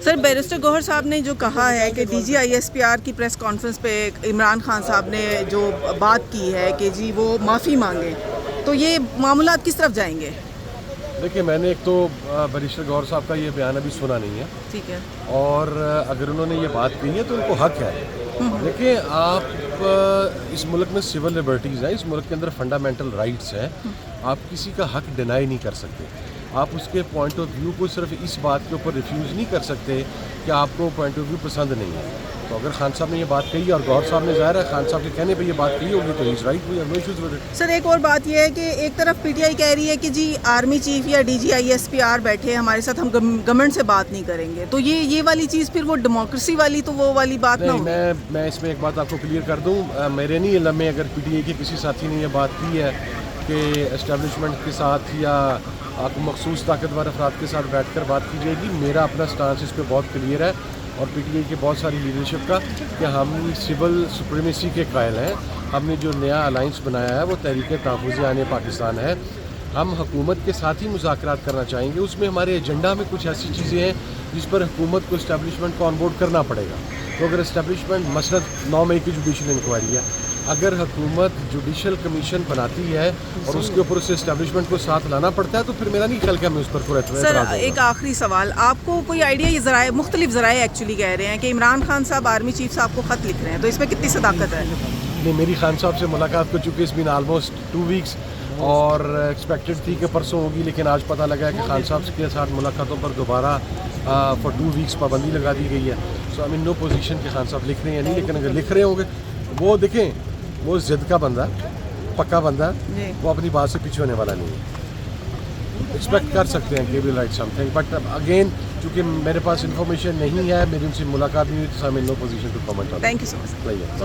سر barrister گوہر صاحب نے جو کہا ہے کہ D G I S P R کی پریس کانفرنس پہ عمران خان صاحب نے جو بات کی ہے کہ جی وہ معافی مانگے، تو یہ معاملات کس طرف جائیں گے؟ دیکھیے میں نے ایک تو بیرسٹر گوہر صاحب کا یہ بیان ابھی سنا نہیں ہے، ٹھیک ہے، اور اگر انہوں نے یہ بات کہی ہے تو ان کو حق ہے. دیکھیں آپ اس ملک میں سول لبرٹیز ہیں، اس ملک کے اندر فنڈامنٹل رائٹس ہیں، آپ کسی کا حق ڈینائی نہیں کر سکتے. آپ اس کے پوائنٹ آف ویو کو صرف اس بات کے اوپر ریفیوز نہیں کر سکتے کہ آپ کو پوائنٹ آف ویو پسند نہیں ہے. تو اگر خان صاحب نے یہ بات کہی اور گوہر صاحب نے ظاہر ہے خان صاحب کے کہنے پہ یہ بات کہی ہوگی تو is right, we have no issues with it. Sir ایک اور بات یہ ہے کہ ایک طرف پی ٹی آئی کہہ رہی ہے کہ جی آرمی چیف یا D G I S P R بیٹھے ہمارے ساتھ، ہم گورنمنٹ سے بات نہیں کریں گے، تو یہ والی چیز پھر وہ ڈیموکریسی والی تو وہ والی بات نہ نہیں، ہوگی. میں اس میں ایک بات آپ کو کلیئر کر دوں، میرے نہیں علم میں اگر پی ٹی آئی کے کسی ساتھی نے یہ بات کی ہے کہ اسٹیبلشمنٹ کے ساتھ یا مخصوص طاقتور افراد کے ساتھ بیٹھ کر بات کی جائے گی. میرا اپنا سٹانس اس پہ بہت کلیئر ہے، اور پی ٹی آئی کی بہت ساری لیڈرشپ کا، کہ ہم سول سپریمیسی کے قائل ہیں. ہم نے جو نیا الائنس بنایا ہے وہ تحریک تحفظ آنے پاکستان ہے. ہم حکومت کے ساتھ ہی مذاکرات کرنا چاہیں گے. اس میں ہمارے ایجنڈا میں کچھ ایسی چیزیں ہیں جس پر حکومت کو اسٹیبلشمنٹ کو آن بورڈ کرنا پڑے گا. تو اگر اسٹیبلشمنٹ مثلاً 9 مئی کی جوڈیشل انکوائری ہے، اگر حکومت جوڈیشل کمیشن بناتی ہے اور اس کے اوپر اسے اسٹیبلشمنٹ کو ساتھ لانا پڑتا ہے تو پھر میرا نہیں خیال کہ ہمیں اس پر کوئی اعتراض سر ہوگا. ایک آخری سوال، آپ کو کوئی آئیڈیا، یہ ذرائع مختلف ذرائع ایکچولی کہہ رہے ہیں کہ عمران خان صاحب آرمی چیف صاحب کو خط لکھ رہے ہیں، تو اس میں کتنی صداقت ہے؟ نہیں، میری خان صاحب سے ملاقات ہو چکی، اس بین آلموسٹ 2 ویکس، اور ایکسپیکٹڈ تھی کہ پرسوں ہوگی، لیکن آج پتہ لگا ہے کہ خان صاحب کے ساتھ ملاقاتوں پر دوبارہ فار 2 ویکس پابندی لگا دی گئی ہے. سو آئی مین نو پوزیشن کہ خان صاحب لکھ رہے ہیں یا نہیں، لیکن اگر لکھ رہے ہوں گے وہ دیکھیں وہ ضد کا بندہ ہے، پکا بندہ ہے، وہ اپنی بات سے پیچھے ہونے والا نہیں ہے. ایکسپیکٹ کر سکتے ہیں کہ we write something, but again چونکہ میرے پاس انفارمیشن نہیں ہے، میری ان سے ملاقات نہیں ہوئی، تو I am in no position to comment on. Thank you so much.